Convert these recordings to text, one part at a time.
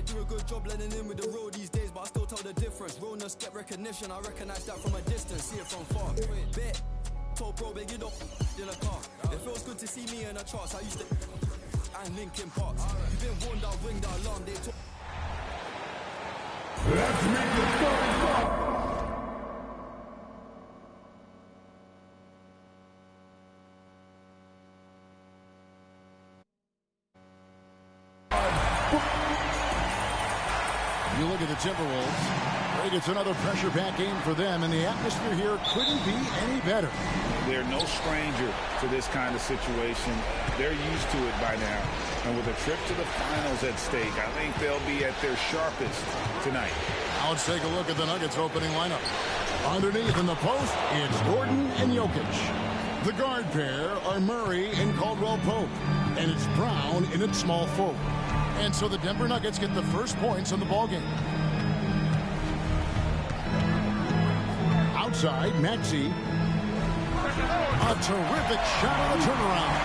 Do a good job blending in with the road these days, but I still tell the difference. Realness get recognition, I recognize that from a distance, see it from far. Bet, told bro, big it up in a car. It feels good to see me in the charts. I used to and Linkin Parks. You've been warned, I'll ring the alarm. They talk. Let's make the story start. You look at the Timberwolves. I think it's another pressure-packed game for them, and the atmosphere here couldn't be any better. They're no stranger to this kind of situation. They're used to it by now. And with a trip to the finals at stake, I think they'll be at their sharpest tonight. Now let's take a look at the Nuggets opening lineup. Underneath in the post, it's Gordon and Jokic. The guard pair are Murray and Caldwell Pope, and it's Brown in its small forward. And so the Denver Nuggets get the first points on the ballgame. Outside, Maxey. A terrific shot on the turnaround.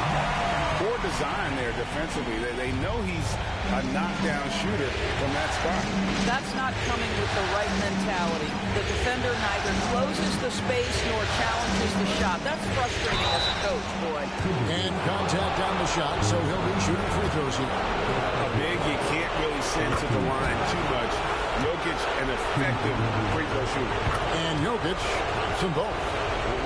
Poor design there defensively. They know he's a knockdown shooter from that spot. That's not coming with the right mentality. The defender neither closes the space nor challenges the shot. That's frustrating as a coach, boy. And contact on the shot, so he'll be shooting free throws here. A big you can't really send to the line too much. Jokic, an effective free throw shooter. And Jokic, some both.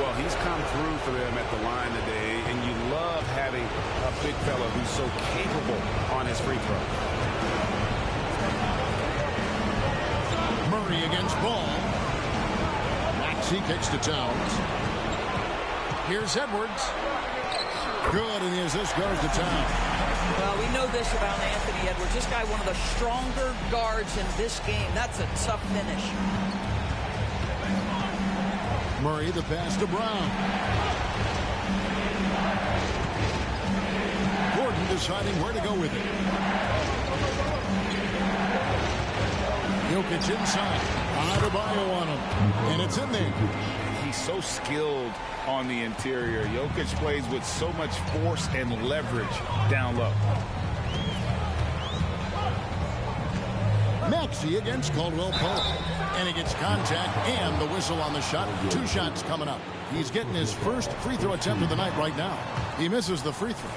Well, he's come through for them at the line today, and you love having a big fella who's so capable on his free throw. Murray against Ball. Maxey kicks to Towns. Here's Edwards. Good, and the assist goes to Towns. Well, we know this about Anthony Edwards. This guy, one of the stronger guards in this game. That's a tough finish. Murray, the pass to Brown. Gordon deciding where to go with it. Jokic inside. Adebayo on him. And it's in there. He's so skilled on the interior. Jokic plays with so much force and leverage down low. Maxey against Caldwell Pope. And he gets contact and the whistle on the shot. 2 shots coming up. He's getting his first free throw attempt of the night right now. He misses the free throw.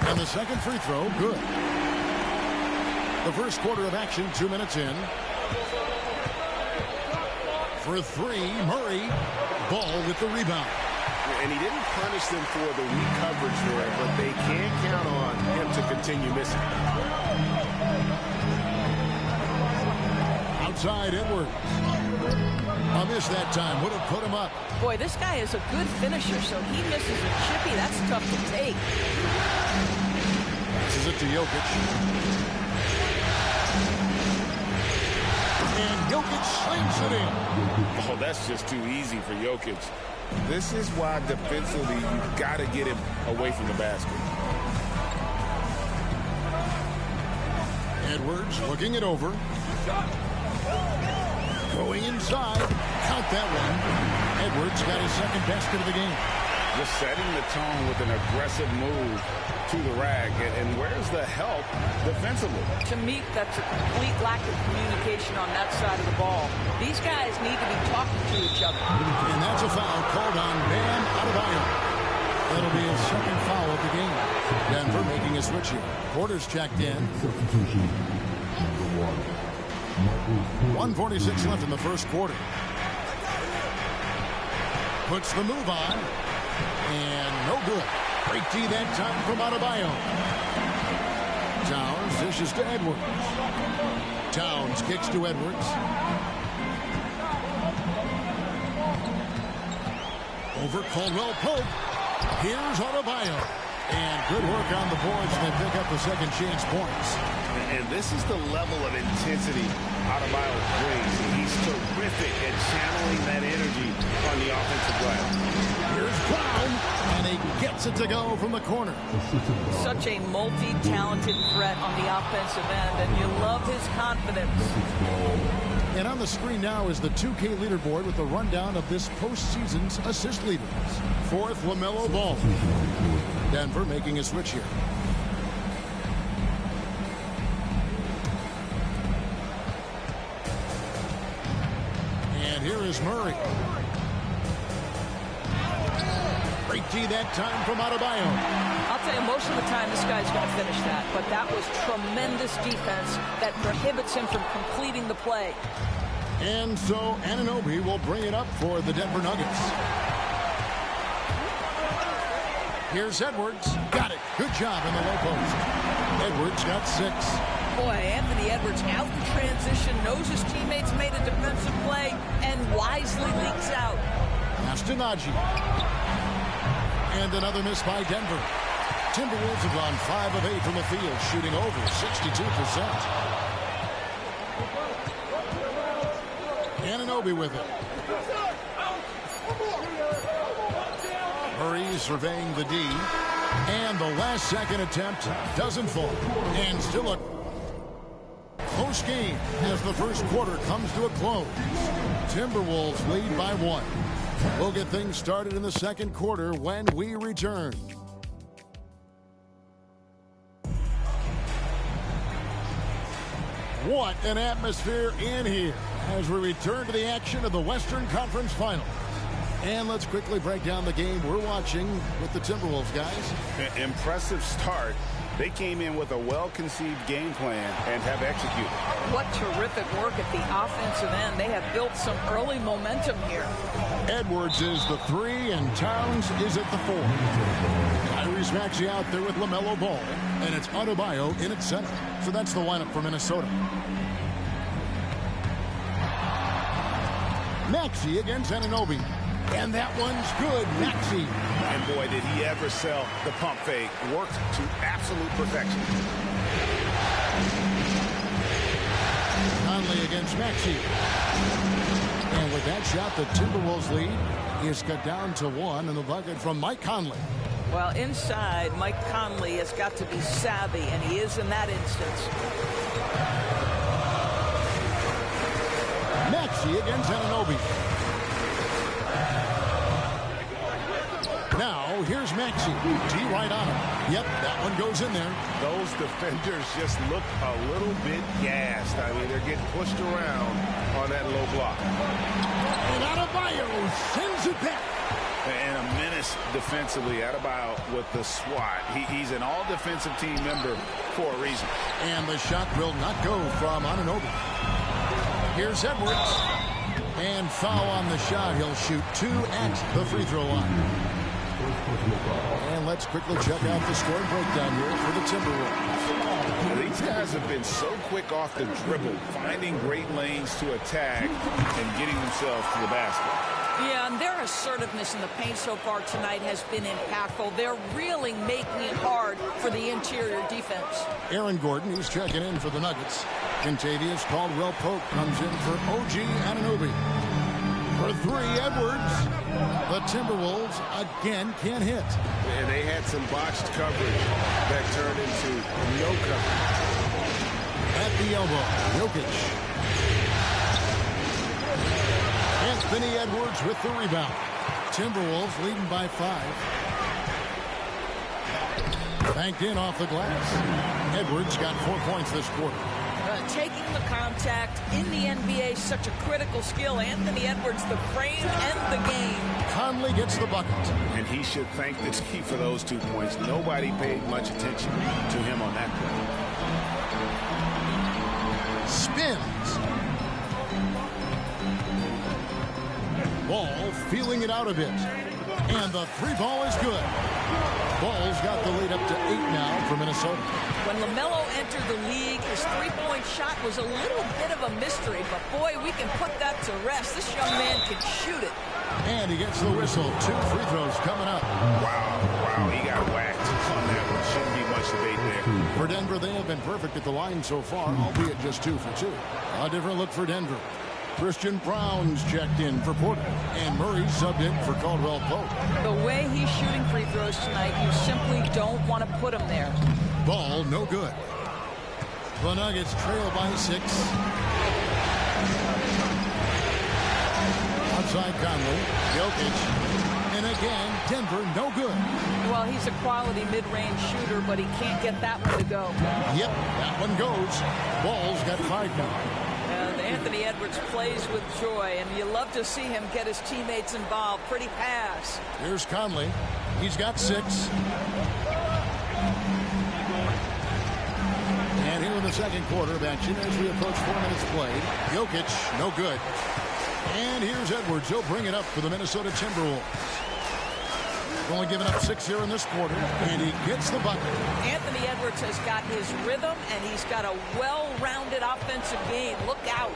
And the second free throw, good. The first quarter of action, 2 minutes in. For 3, Murray. Ball with the rebound. And he didn't punish them for the weak coverage there, but they can't count on him to continue missing. Outside Edwards. A miss that time. Would have put him up. Boy, this guy is a good finisher, so he misses a chippy. That's tough to take. Passes it to Jokic. And Jokic slings it in. Oh, that's just too easy for Jokic. This is why defensively you've got to get him away from the basket. Edwards looking it over. Going inside. Count that one. Edwards got his second basket of the game. Just setting the tone with an aggressive move to the rack. And where's the help defensively? To me, that's a complete lack of communication on that side of the ball. These guys need to be talking to each other. And that's a foul called on Bam Adebayo. That'll be his second foul of the game. Denver making a switch here. Porter's checked in. 1:46 left in the first quarter. Puts the move on. And no good. Break D that time from Adebayo. Towns dishes to Edwards. Towns kicks to Edwards. Over Caldwell Pope. Here's Adebayo. And good work on the boards. They pick up the second chance points. And this is the level of intensity Adebayo brings. He's terrific at channeling that energy on the offensive glass. Here's Brown, and he gets it to go from the corner. Such a multi-talented threat on the offensive end, and you love his confidence. And on the screen now is the 2K leaderboard with the rundown of this postseason's assist leaders. Fourth, LaMelo Ball. Denver making a switch here. And here is Murray. Great D that time from Adebayo. I'll tell you, most of the time this guy's going to finish that, but that was tremendous defense that prohibits him from completing the play. And so Anunoby will bring it up for the Denver Nuggets. Here's Edwards. Got it. Good job in the low post. Edwards got 6. Boy, Anthony Edwards out in transition, knows his teammates made a defensive play, and wisely leaks out. Pass to Najee. And another miss by Denver. Timberwolves have gone 5 of 8 from the field, shooting over 62%. Anunoby with it. Murray surveying the D. And the last second attempt doesn't fall. And still a close game as the first quarter comes to a close. Timberwolves lead by 1. We'll get things started in the second quarter when we return. What an atmosphere in here as we return to the action of the Western Conference Finals. And let's quickly break down the game we're watching with the Timberwolves, guys. Impressive start. They came in with a well-conceived game plan and have executed. What terrific work at the offensive end. They have built some early momentum here. Edwards is the 3 and Towns is at the 4. Tyrese Maxey out there with LaMelo Ball, and it's Adebayo in at center. So that's the lineup for Minnesota. Maxey against Anunoby. And that one's good. Maxey. And boy, did he ever sell the pump fake. Worked to absolute perfection. Conley against Maxey. And with that shot, the Timberwolves lead is cut down to 1 in the bucket from Mike Conley. Well, inside, Mike Conley has got to be savvy, and he is in that instance. Maxey against Anunoby. Now, here's Maxey. D right on him. Yep, that one goes in there. Those defenders just look a little bit gassed. I mean, they're getting pushed around on that low block. And Adebayo sends it back. And a menace defensively. Adebayo with the swat. He's an all-defensive team member for a reason. And the shot will not go from Anunoby. Here's Edwards. And foul on the shot. He'll shoot 2 at the free throw line. And let's quickly check out the scoring breakdown here for the Timberwolves. These guys have been so quick off the dribble, finding great lanes to attack and getting themselves to the basket. Yeah, and their assertiveness in the paint so far tonight has been impactful. They're really making it hard for the interior defense. Aaron Gordon, he's checking in for the Nuggets. Contavious Caldwell-Pope comes in for OG Anunoby. For 3, Edwards. The Timberwolves again can't hit. And they had some botched coverage that turned into no coverage. At the elbow, Jokic. Anthony Edwards with the rebound. Timberwolves leading by 5. Banked in off the glass. Edwards got 4 points this quarter. Taking the contact in the NBA is such a critical skill. Anthony Edwards, the frame and the game. Conley gets the bucket. And he should thank the team for those 2 points. Nobody paid much attention to him on that play. Spins. Ball feeling it out a bit. And the 3 ball is good. Ball's got the lead up to 8 now for Minnesota. When LaMelo entered the league, his 3-point shot was a little bit of a mystery, but boy, we can put that to rest. This young man can shoot it. And he gets the whistle. 2 free throws coming up. Wow, he got whacked on that one. Shouldn't be much debate there. For Denver, they have been perfect at the line so far, albeit just 2 for 2. A different look for Denver. Christian Brown's checked in for Porter. And Murray subbed in for Caldwell Pope. The way he's shooting free throws tonight, you simply don't want to put him there. Ball no good. The Nuggets trail by 6. Outside Conley. Jokic. And again, Denver no good. Well, he's a quality mid-range shooter, but he can't get that one to go. Yep, that one goes. Ball's got 5 now. And Anthony Edwards plays with joy, and you love to see him get his teammates involved. Pretty pass. Here's Conley. He's got 6. And here in the second quarter of action as we approach 4 minutes played. Jokic, no good. And here's Edwards. He'll bring it up for the Minnesota Timberwolves. Only given up 6 here in this quarter, and he gets the bucket. Anthony Edwards has got his rhythm, and he's got a well-rounded offensive game. Look out.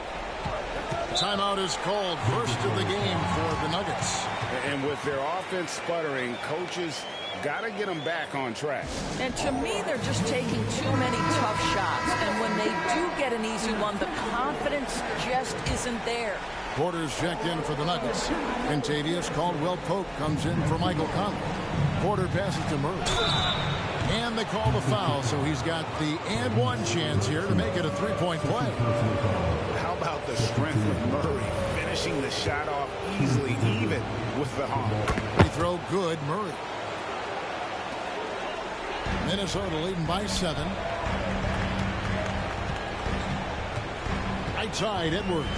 Timeout is called. First of the game for the Nuggets. And with their offense sputtering, coaches got to get them back on track. And to me, they're just taking too many tough shots. And when they do get an easy one, the confidence just isn't there. Porter's checked in for the Nuggets. Contavious Caldwell Pope comes in for Michael Conley. Porter passes to Murray. And they call the foul, so he's got the and one chance here to make it a three-point play. How about the strength of Murray finishing the shot off easily, even with the hump? Free throw good, Murray. Minnesota leading by 7. Right side, Edwards.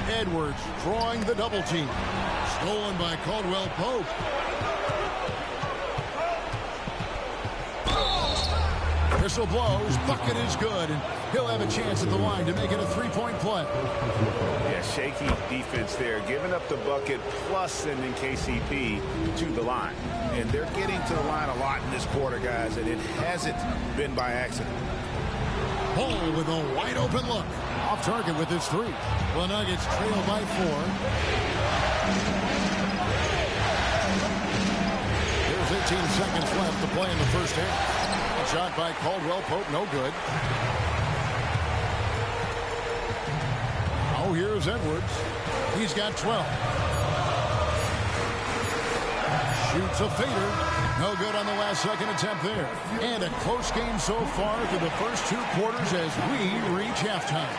Edwards drawing the double team. Stolen by Caldwell Pope. Whistle blows. Bucket is good. And he'll have a chance at the line to make it a three-point play. Yeah, shaky defense there. Giving up the bucket plus sending KCP to the line. And they're getting to the line a lot in this quarter, guys. And it hasn't been by accident. Hall with a wide open look. Off target with his 3. The Nuggets trail by 4. There's 18 seconds left to play in the first half. Shot by Caldwell Pope, no good. Oh, here's Edwards. He's got 12. Shoots a fader. No good on the last second attempt there. And a close game so far through the first 2 quarters as we reach halftime.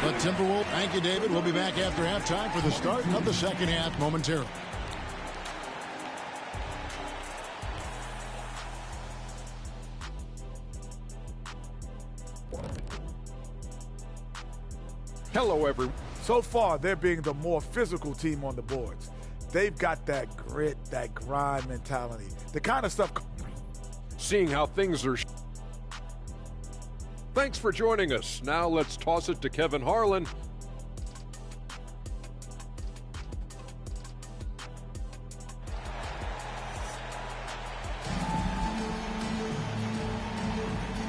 But Timberwolves, thank you, David. We'll be back after halftime for the start of the second half momentarily. Hello, everyone. So far, they're being the more physical team on the boards. They've got that grit, that grind mentality, the kind of stuff. Seeing how things are. Thanks for joining us. Now let's toss it to Kevin Harlan.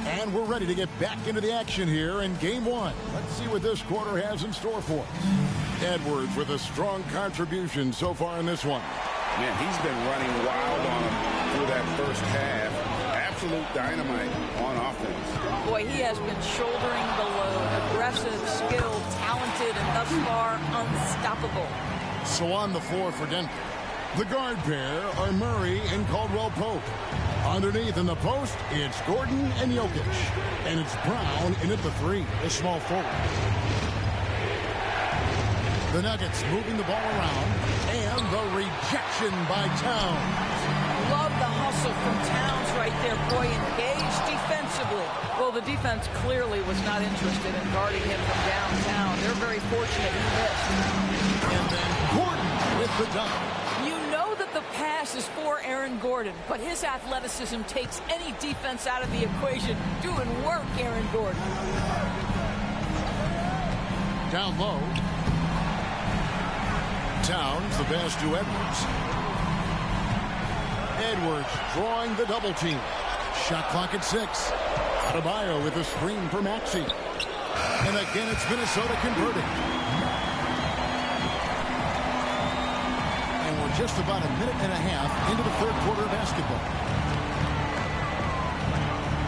And we're ready to get back into the action here in game 1. Let's see what this quarter has in store for us. Edwards with a strong contribution so far in this one. Man, he's been running wild on him through that first half. Absolute dynamite on offense. Boy, he has been shouldering the load. Aggressive, skilled, talented, and thus far unstoppable. So on the floor for Denver, the guard pair are Murray and Caldwell Pope. Underneath in the post, it's Gordon and Jokic. And it's Brown in at the 3, a small forward. The Nuggets moving the ball around. And the rejection by Towns. Love the hustle from Towns right there. Boy, engaged defensively. Well, the defense clearly was not interested in guarding him from downtown. They're very fortunate he missed. And then Gordon with the dunk. You know that the pass is for Aaron Gordon, but his athleticism takes any defense out of the equation. Doing work, Aaron Gordon. Down low. Towns, the pass to Edwards. Edwards drawing the double team. Shot clock at 6. Adebayo with a screen for Maxey. And again, it's Minnesota converting. And we're just about a minute and a half into the third quarter of basketball.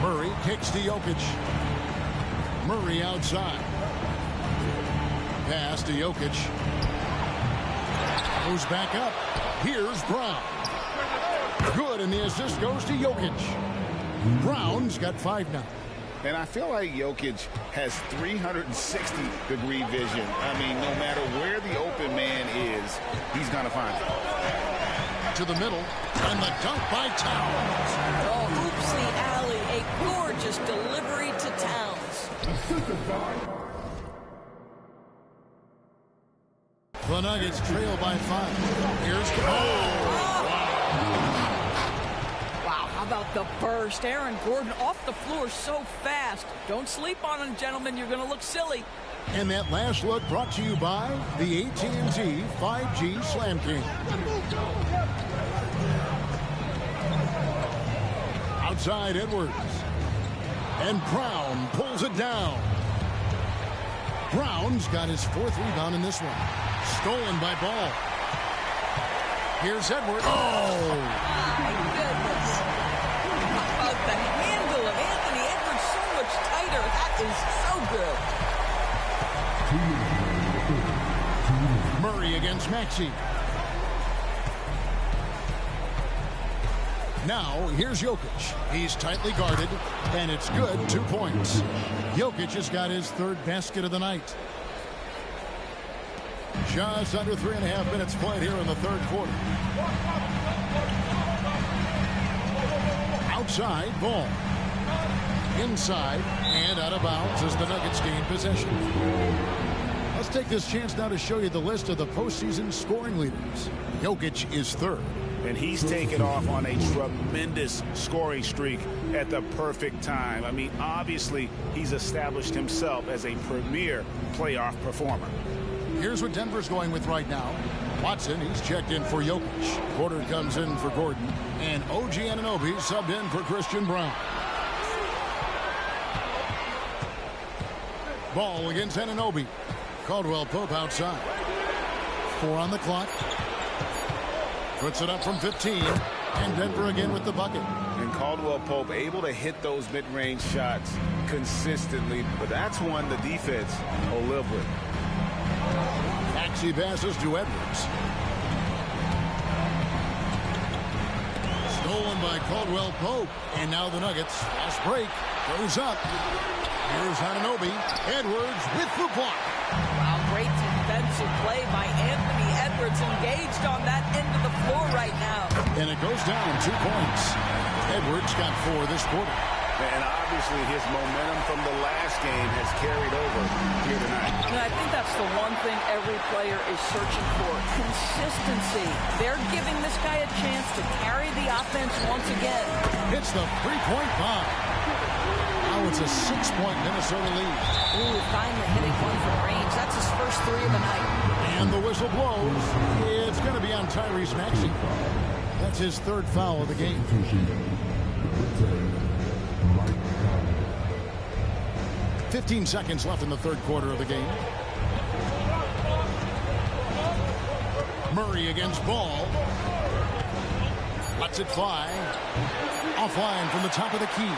Murray kicks to Jokic. Murray outside. pass to Jokic. Goes back up. Here's Brown. Good, and the assist goes to Jokic. Brown's got 5 now. And I feel like Jokic has 360-degree vision. I mean, no matter where the open man is, he's going to find it. To the middle, and the dunk by Towns. Oh, hoops the alley. A gorgeous delivery to Towns. The Nuggets trail by 5. Here's Wow, how about the burst? Aaron Gordon off the floor so fast. Don't sleep on him, gentlemen. You're going to look silly. And that last look brought to you by the AT&T 5G Slam King. Outside Edwards. And Brown pulls it down. Brown's got his 4th rebound in this one. Stolen by Ball. Here's Edwards. Oh! My goodness. How about the handle of Anthony Edwards so much tighter? That is so good. Murray against Maxey. Now, here's Jokic. He's tightly guarded, and it's good. 2 points. Jokic has got his 3rd basket of the night. Just under 3.5 minutes played here in the 3rd quarter. Outside, Ball. Inside, and out of bounds as the Nuggets gain possession. Let's take this chance now to show you the list of the postseason scoring leaders. Jokic is 3rd. And he's taken off on a tremendous scoring streak at the perfect time. I mean, obviously, he's established himself as a premier playoff performer. Here's what Denver's going with right now. Watson, he's checked in for Jokic. Porter comes in for Gordon. And OG Anunoby subbed in for Christian Brown. Ball against Anunoby. Caldwell Pope outside. 4 on the clock. Puts it up from 15. And Denver again with the bucket. And Caldwell Pope able to hit those mid-range shots consistently. But that's one the defense will live with. Maxey passes to Edwards. Stolen by Caldwell Pope. And now the Nuggets. Fast break. Goes up. Here's Anunoby. Edwards with the block. Wow, great defensive play by Anthony Edwards, engaged on that end of the floor right now. And it goes down 2 points. Edwards got 4 this quarter. And obviously his momentum from the last game has carried over here tonight. And I think that's the one thing every player is searching for, consistency. They're giving this guy a chance to carry the offense once again. It's the 3-point bomb. Now it's a 6-point Minnesota lead. Ooh, finally hitting one from range. That's his first 3 of the night. And the whistle blows. It's going to be on Tyrese Maxey. That's his 3rd foul of the game. 15 seconds left in the 3rd quarter of the game. Murray against Ball. Lets it fly. Offline from the top of the key.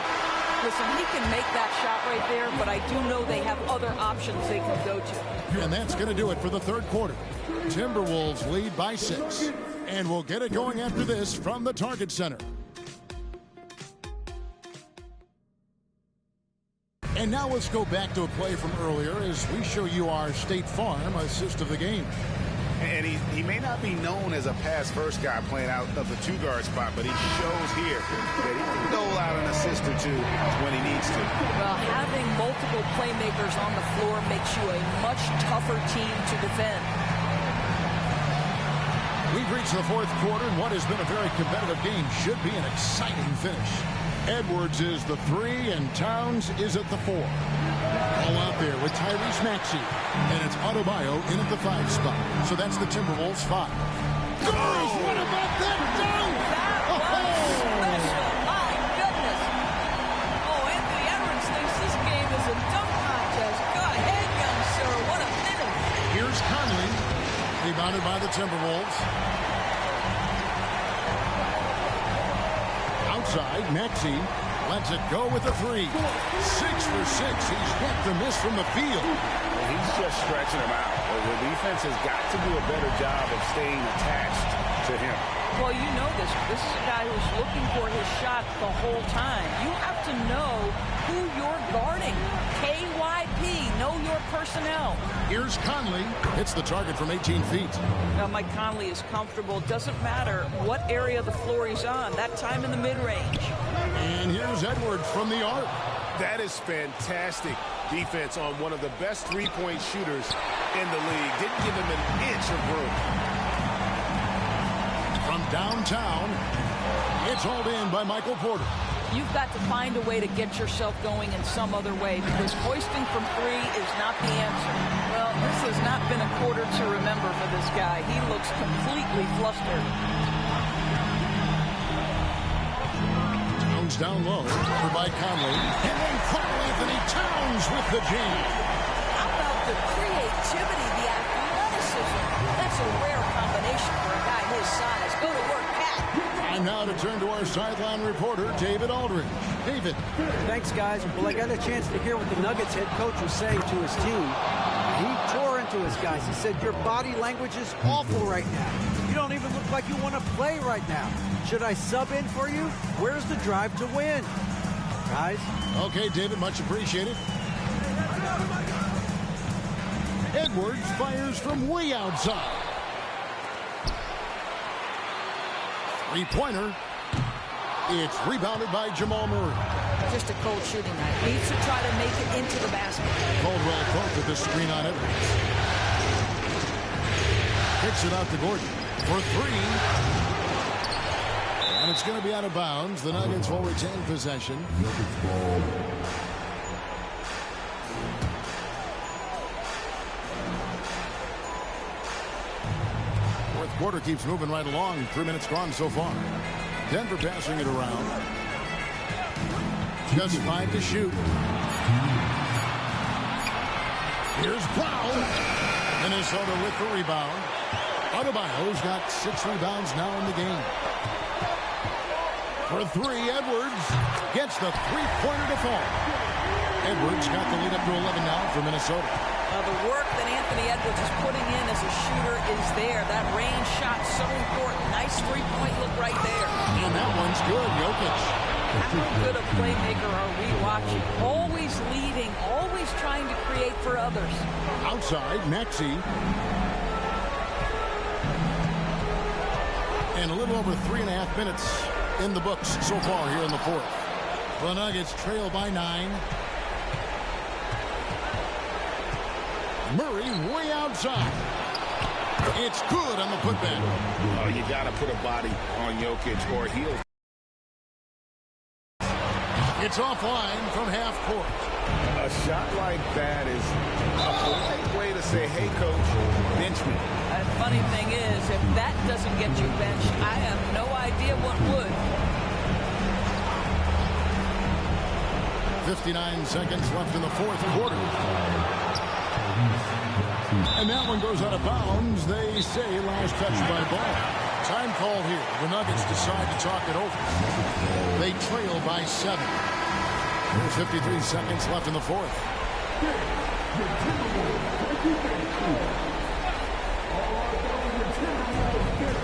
Listen, he can make that shot right there, but I do know they have other options they can go to. And that's going to do it for the 3rd quarter. Timberwolves lead by 6. And we'll get it going after this from the Target Center. And now let's go back to a play from earlier as we show you our State Farm assist of the game. And he may not be known as a pass-first guy playing out of the 2-guard spot, but he shows here that he can dole out an assist or 2 when he needs to. Well, having multiple playmakers on the floor makes you a much tougher team to defend. We've reached the 4th quarter, and what has been a very competitive game should be an exciting finish. Edwards is the 3, and Towns is at the 4. All out there with Tyrese Maxey, and it's Adebayo in at the 5 spot. So that's the Timberwolves 5. Goes! What about that dunk? That was special. My goodness. Oh, Anthony Edwards thinks this game is a dunk contest. Go ahead, young sir. What a finish. Here's Conley, rebounded by the Timberwolves. Outside, Maxey. lets it go with the three. 6 for 6. He's yet to miss from the field. Well, he's just stretching him out. The defense has got to do a better job of staying attached to him. Well, you know this. This is a guy who's looking for his shot the whole time. You have to know who you're guarding. KYP, know your personnel. Here's Conley. Hits the target from 18 feet. Now, Mike Conley is comfortable. Doesn't matter what area of the floor he's on. That time in the mid-range. And here's Edwards from the arc. That is fantastic defense on one of the best three-point shooters in the league. Didn't give him an inch of room. From downtown, it's hauled in by Michael Porter. You've got to find a way to get yourself going in some other way, because hoisting from three is not the answer. Well, this has not been a quarter to remember for this guy. He looks completely flustered. Towns down low, over by Conley. And then Karl Anthony Towns with the jam. How about the creativity, the athleticism? That's a rare combination for a guy his size. Go to work, Pat. And now to turn to our sideline reporter, David Aldridge. David. Thanks, guys. Well, I got a chance to hear what the Nuggets head coach was saying to his team. He tore into his guys. He said, your body language is awful right now. You don't even look like you want to play right now. Should I sub in for you? Where's the drive to win? Guys? Okay, David, much appreciated. Edwards fires from way outside. Three-pointer. It's rebounded by Jamal Murray. Just a cold shooting night. Needs to try to make it into the basket. Caldwell Pope with the screen on Edwards. Kicks it out to Gordon for three. And it's going to be out of bounds. The Nuggets will retain possession. Fourth quarter keeps moving right along. 3 minutes gone so far. Denver passing it around. Just 5 to shoot. Here's Brown. Minnesota with the rebound. Adebayo's got 6 rebounds now in the game. For three, Edwards gets the three-pointer to fall. Edwards got the lead up to 11 now for Minnesota. The work that Anthony Edwards is putting in as a shooter is there. That range shot so important. Nice three-point look right there. And that one's good. Jokic. How good a playmaker are we watching? Always leading, always trying to create for others. Outside, Maxey. And a little over 3.5 minutes in the books so far here in the fourth. The Nuggets trail by 9. Murray way outside. It's good on the putback. Oh, you got to put a body on Jokic or he'll. It's offline from half court. A shot like that is a polite way to say, hey, coach, bench me. The funny thing is, if that doesn't get you benched, I have no idea what would. 59 seconds left in the fourth quarter. And that one goes out of bounds. They say last touch by ball. Time call here. The Nuggets decide to talk it over. They trail by 7. There's 53 seconds left in the fourth.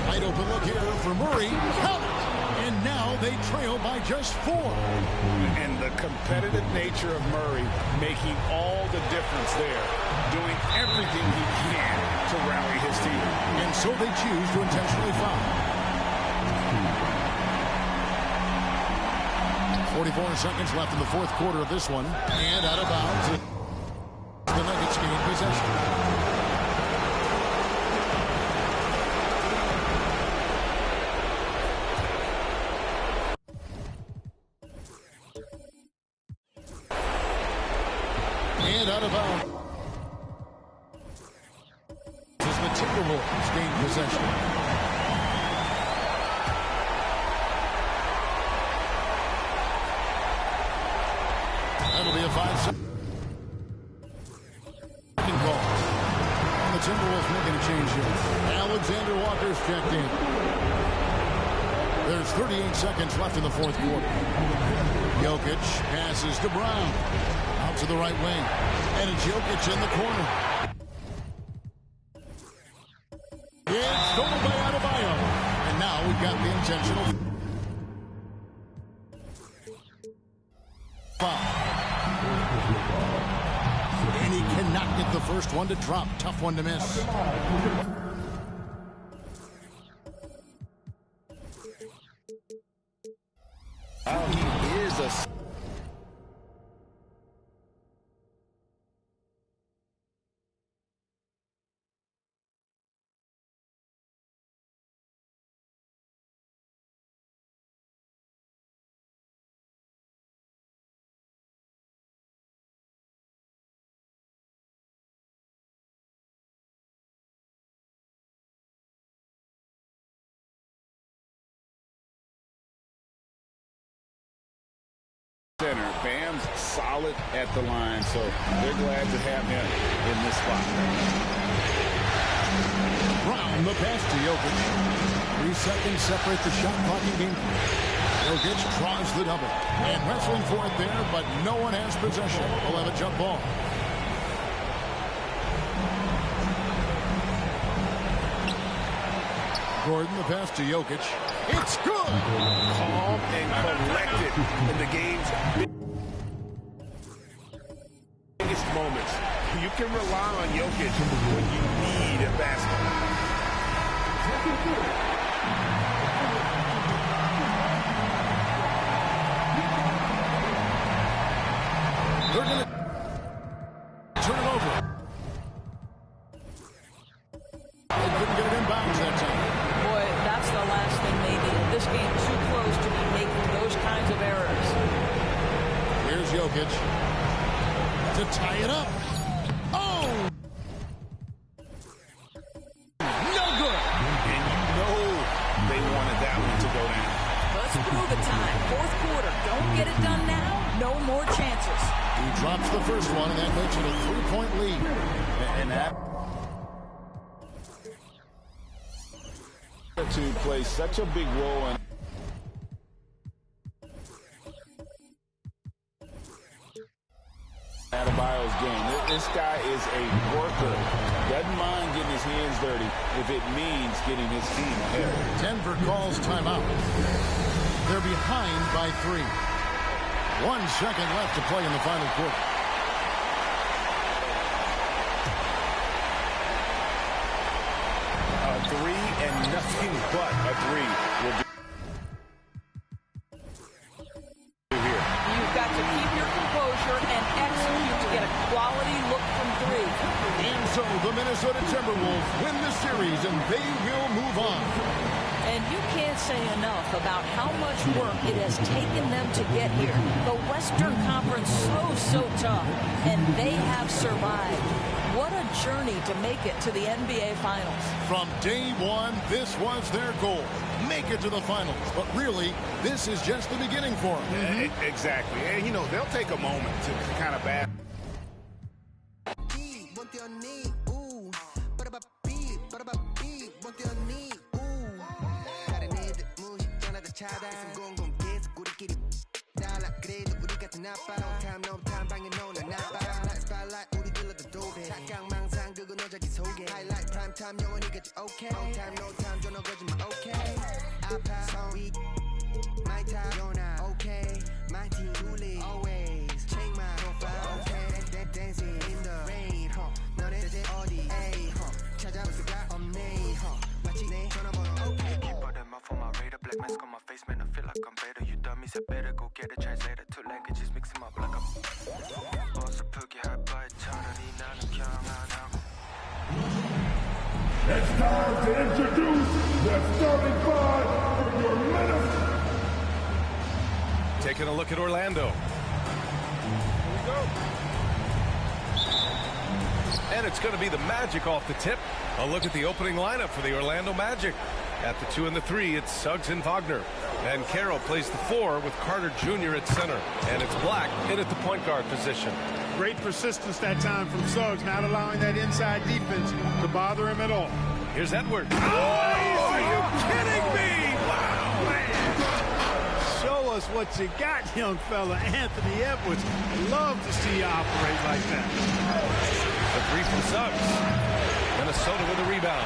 Wide open look here for Murray. Count it! And now they trail by just 4. And the competitive nature of Murray making all the difference there. Doing everything he can to rally his team. And so they choose to intentionally foul. 44 seconds left in the fourth quarter of this one. And out of bounds. The Nuggets gain possession. And out of bounds. As the Timberwolves gain possession. That'll be a 5-second call. The Timberwolves making a change here. Alexander Walker's checked in. There's 38 seconds left in the fourth quarter. Jokic passes to Brown. Out to the right wing. And it's Jokic in the corner. It's stolen by Adebayo. And now we've got the intentional foul. And he cannot get the first one to drop. Tough one to miss. He is a... center. Bam's solid at the line, so they're glad to have him in this spot. Brown, the pass to Jokic. 3 seconds separate the shot clock in game. Jokic draws the double. And wrestling for it there, but no one has possession. We'll have a jump ball. Gordon, the pass to Jokic. It's good! Calm and collected in the game's biggest moments. You can rely on Jokic when you need a basket. They're going to turn it over. They couldn't get it in bounds that time. Boy, that's the last thing they needed. This game too close to be making those kinds of errors. Here's Jokic to tie it up. Oh! No good! And you know they wanted that one to go down. Let's prove the time. Fourth quarter. Don't get it done now. No more chances. He drops the first one, and that makes it a 3-point lead. And that attitude plays such a big role in Adebayo's game. This guy is a worker. Doesn't mind getting his hands dirty if it means getting his team ahead. Denver calls timeout. They're behind by 3. 1 second left to play in the final quarter. A 3 and nothing but a 3 will do here. You've got to keep your composure and execute to get a quality look from 3. And so the Minnesota Timberwolves win the series, and they will move on. And you can't say enough about how much work it has taken them to get here. The Western Conference so tough, and they have survived. What a journey to make it to the NBA Finals. From day one, this was their goal. Make it to the finals. But really, this is just the beginning for them. Exactly. And, you know, they'll take a moment to kind of back. It's time to introduce the starting five for your Minnesota. Taking a look at Orlando. Here we go. And it's going to be the Magic off the tip. A look at the opening lineup for the Orlando Magic. At the 2 and the 3, it's Suggs and Wagner. And Carroll plays the 4 with Carter Jr. at center. And it's Black in at the point guard position. Great persistence that time from Suggs, not allowing that inside defense to bother him at all. Here's Edwards. Oh, are you kidding me? Wow, man. us what you got, young fella. Anthony Edwards. Love to see you operate like that. The three from Suggs. Minnesota with a rebound.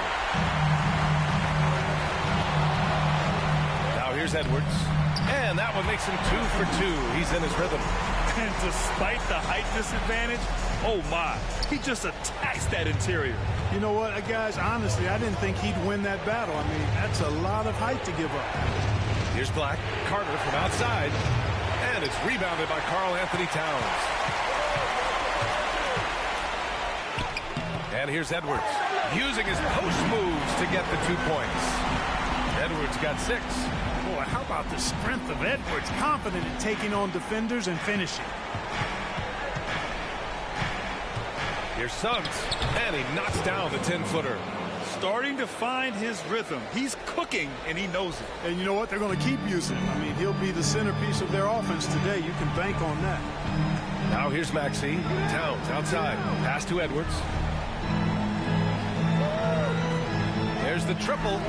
Now here's Edwards. And that one makes him 2 for 2. He's in his rhythm. And despite the height disadvantage, oh my, he just attacks that interior. You know what, guys, honestly, I didn't think he'd win that battle. I mean, that's a lot of height to give up. Here's Black. Carter from outside. And it's rebounded by Karl Anthony Towns. And here's Edwards, using his post moves to get the 2 points. Edwards got 6. Boy, how about the strength of Edwards, confident in taking on defenders and finishing. Here's Suggs, and he knocks down the 10-footer. Starting to find his rhythm. He's cooking, and he knows it. And you know what? They're going to keep using him. I mean, he'll be the centerpiece of their offense today. You can bank on that. Now here's Maxey. Towns outside. Pass to Edwards. There's the triple.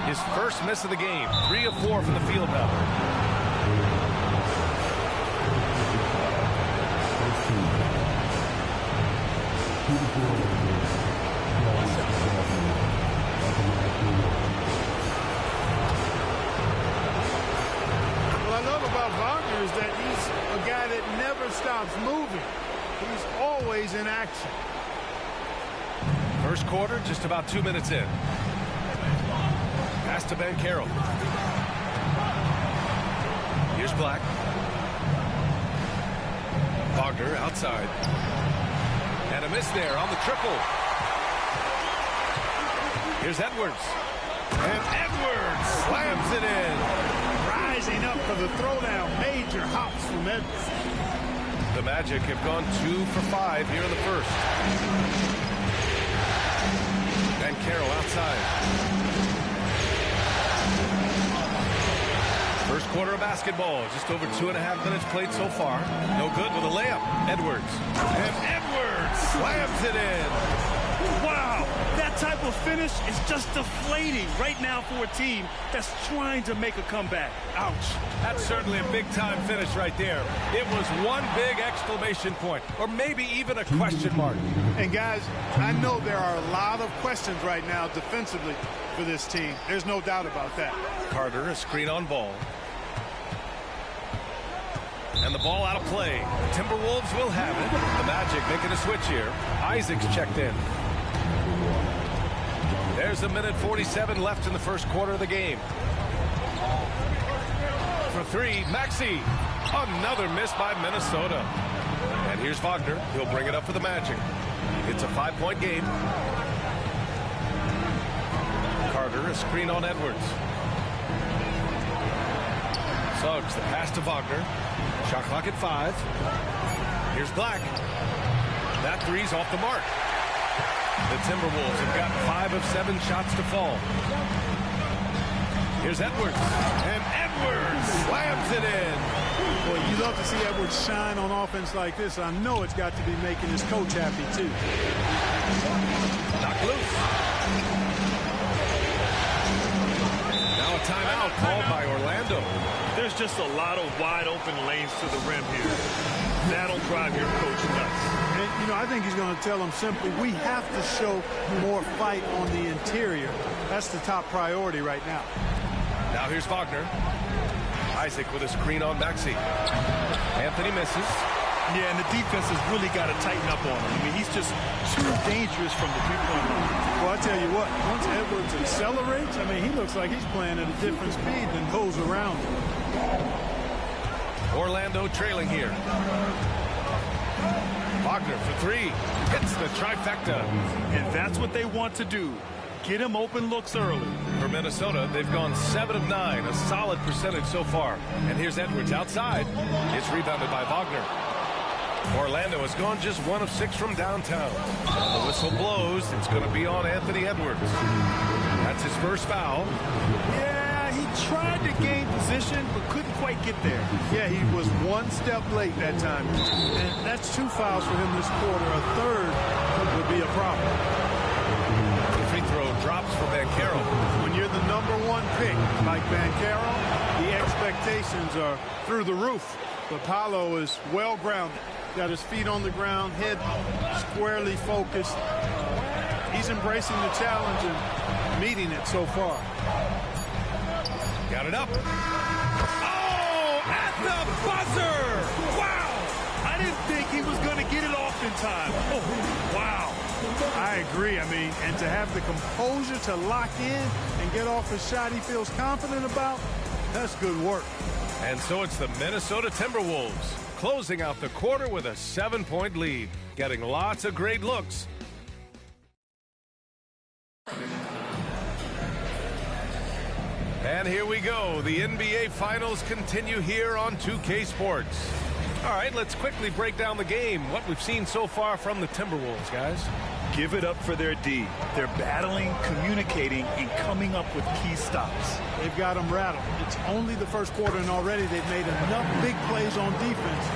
His first miss of the game. 3 of 4 from the field now. What I love about Wagner is that he's a guy that never stops moving. He's always in action. First quarter, just about 2 minutes in. Pass to Banchero. Here's Black. Wagner outside. And a miss there on the triple. Here's Edwards. And Edwards slams it in. Rising up for the throwdown. Major hops from Edwards. The Magic have gone 2 for 5 here in the first. Banchero outside. First quarter of basketball. Just over 2.5 minutes played so far. No good with a layup. Edwards. And Edwards slams it in. Wow, that type of finish is just deflating right now for a team that's trying to make a comeback. Ouch. That's certainly a big-time finish right there. It was one big exclamation point, or maybe even a question mark. And guys, I know there are a lot of questions right now defensively for this team. There's no doubt about that. Carter, a screen on ball. And the ball out of play. Timberwolves will have it. The Magic making a switch here. Isaac's checked in. There's a minute 47 left in the first quarter of the game. For 3, Maxey. Another miss by Minnesota. And here's Wagner. He'll bring it up for the Magic. It's a 5-point game. Carter, a screen on Edwards. Suggs, the pass to Wagner. Shot clock at 5. Here's Black. That three's off the mark. The Timberwolves have got 5 of 7 shots to fall. Here's Edwards. And Edwards slams it in. Boy, you love to see Edwards shine on offense like this. I know it's got to be making his coach happy, too. Knocked loose. Now a timeout called by Orlando. There's just a lot of wide open lanes to the rim here. That'll drive your coach nuts. And, you know, I think he's going to tell them simply, we have to show more fight on the interior. That's the top priority right now. Now here's Wagner. Isaac with a screen on Maxey. Anthony misses. Yeah, and the defense has really got to tighten up on him. I mean, he's just too dangerous from the three-point line. Well, I tell you what, once Edwards accelerates, I mean, he looks like he's playing at a different speed than those around him. Orlando trailing here. Wagner for 3. Hits the trifecta. And that's what they want to do. Get him open looks early. For Minnesota, they've gone 7 of 9, a solid percentage so far. And here's Edwards outside. It's rebounded by Wagner. Orlando has gone just 1 of 6 from downtown. The whistle blows. It's going to be on Anthony Edwards. That's his first foul. Yeah, he tried to gain position, but couldn't quite get there. Yeah, he was 1 step late that time. And that's 2 fouls for him this quarter. A third would be a problem. The free throw drops for Banchero. When you're the #1 pick, like Banchero, the expectation expectations are through the roof. But Paolo is well grounded. Got his feet on the ground, head squarely focused. He's embracing the challenge and meeting it so far. Got it up. Oh, at the buzzer! Wow! I didn't think he was going to get it off in time. Oh, wow. I agree. I mean, and to have the composure to lock in and get off a shot he feels confident about, that's good work. And so it's the Minnesota Timberwolves closing out the quarter with a 7-point lead, getting lots of great looks. And here we go. The NBA Finals continue here on 2K Sports. All right, let's quickly break down the game. What we've seen so far from the Timberwolves, guys. Give it up for their D. They're battling, communicating, and coming up with key stops. They've got them rattled. It's only the first quarter, and already they've made enough big plays on defense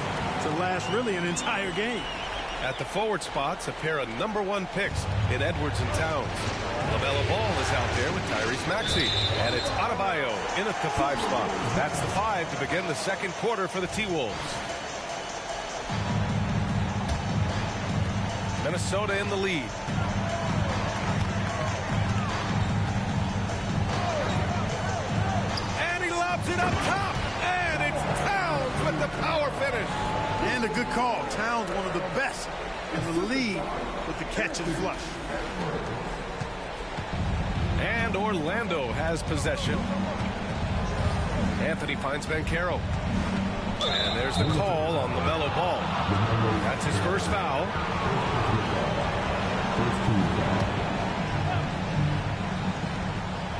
to last really an entire game. At the forward spots, a pair of #1 picks in Edwards and Towns. LaMelo Ball is out there with Tyrese Maxey. And it's Adebayo in at the 5 spot. That's the 5 to begin the second quarter for the T-Wolves. Minnesota in the lead. And he lobs it up top. And it's Towns with the power finish. And a good call. Towns, one of the best in the league with the catch and flush. And Orlando has possession. Anthony finds Banchero. And there's the call on LaMelo Ball. That's his first foul.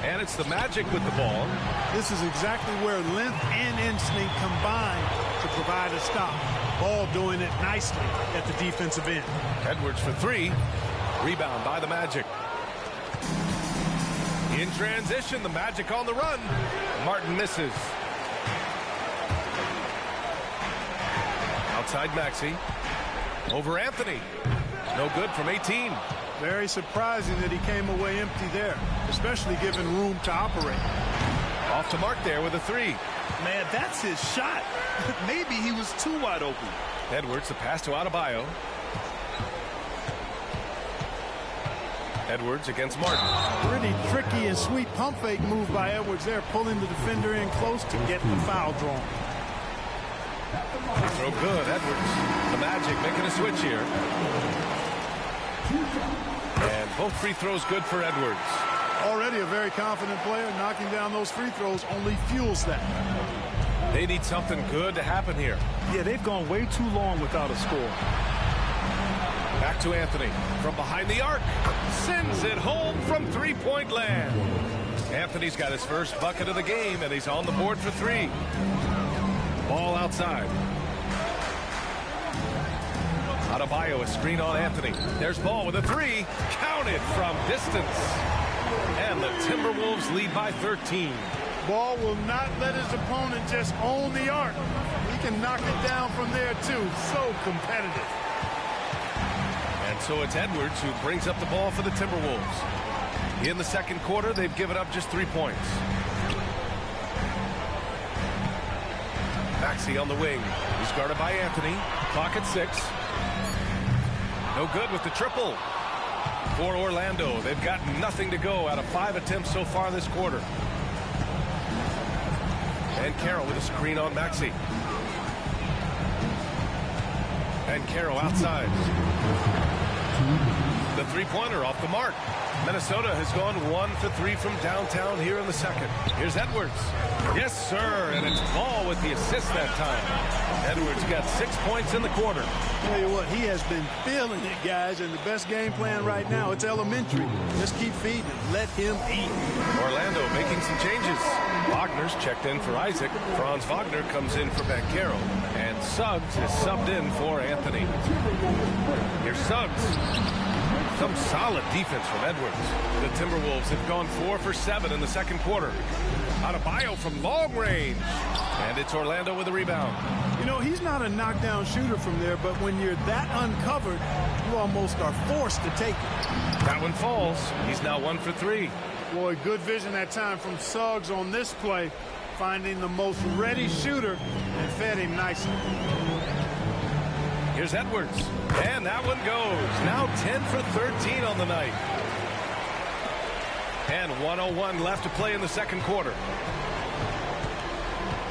And it's the Magic with the ball. This is exactly where length and instinct combine to provide a stop. Ball doing it nicely at the defensive end. Edwards for 3. Rebound by the Magic. In transition, the Magic on the run. Martin misses. Outside Maxey. Over Anthony. No good from 18. Very surprising that he came away empty there, especially given room to operate. Off to Mark there with a 3. Man, that's his shot. Maybe he was too wide open. Edwards, the pass to Adebayo. Edwards against Martin. Pretty tricky and sweet pump fake move by Edwards there, pulling the defender in close to get the foul drawn. Throw good, Edwards. The Magic making a switch here. And both free throws good for Edwards. Already a very confident player. Knocking down those free throws only fuels that. They need something good to happen here. Yeah, they've gone way too long without a score. Back to Anthony from behind the arc. Sends it home from three-point land. Anthony's got his first bucket of the game, and he's on the board for 3. Ball outside. Adebayo, a screen on Anthony. There's Ball with a 3. Counted from distance. And the Timberwolves lead by 13. Ball will not let his opponent just own the arc. He can knock it down from there, too. So competitive. And so it's Edwards who brings up the ball for the Timberwolves. In the second quarter, they've given up just 3 points. Maxey on the wing. He's guarded by Anthony. Clock at 6. No good with the triple. For Orlando, they've got nothing to go out of 5 attempts so far this quarter. And Carroll with a screen on Maxey. And Carroll outside. The three-pointer off the mark. Minnesota has gone 1 for 3 from downtown here in the second. Here's Edwards. Yes, sir, and it's Ball with the assist that time. Edwards got 6 points in the quarter. Tell you what, he has been feeling it, guys, and the best game plan right now, it's elementary. Just keep feeding him. Let him eat. Orlando making some changes. Wagner's checked in for Isaac. Franz Wagner comes in for Banchero. And Suggs is subbed in for Anthony. Here's Suggs. Some solid defense from Edwards. The Timberwolves have gone 4 for 7 in the second quarter. Adebayo from long range. And it's Orlando with a rebound. You know, he's not a knockdown shooter from there, but when you're that uncovered, you almost are forced to take it. That one falls. He's now 1 for 3. Boy, good vision that time from Suggs on this play. finding the most ready shooter and fed him nicely. Here's Edwards, and that one goes. Now 10 for 13 on the night. And 1:01 left to play in the second quarter.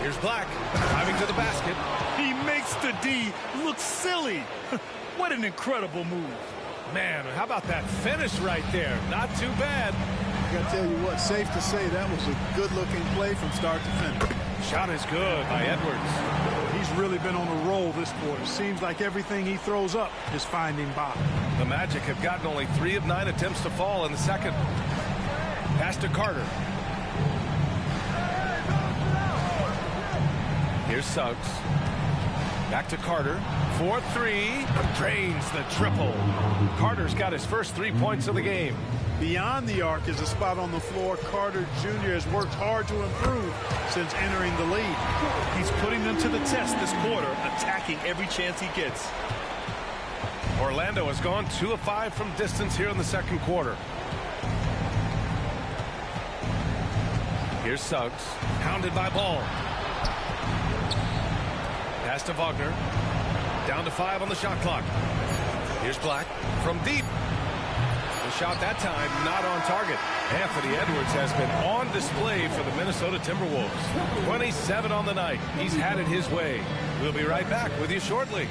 Here's Black, driving to the basket. He makes the D look silly. What an incredible move. Man, how about that finish right there? Not too bad. I got to tell you what, safe to say that was a good-looking play from start to finish. Shot is good by Edwards. He's really been on a roll this quarter. Seems like everything he throws up is finding bottom. The Magic have gotten only 3 of 9 attempts to fall in the second. Pass to Carter. Here's Suggs. Back to Carter. 4-3. Drains the triple. Carter's got his first 3 points of the game. Beyond the arc is a spot on the floor Carter Jr. has worked hard to improve since entering the league. He's putting them to the test this quarter, attacking every chance he gets. Orlando has gone 2 of 5 from distance here in the second quarter. Here's Suggs, hounded by Ball. Pass to Wagner. Down to 5 on the shot clock. Here's Black from deep. The shot that time not on target. Anthony Edwards has been on display for the Minnesota Timberwolves. 27 on the night. He's had it his way. We'll be right back with you shortly.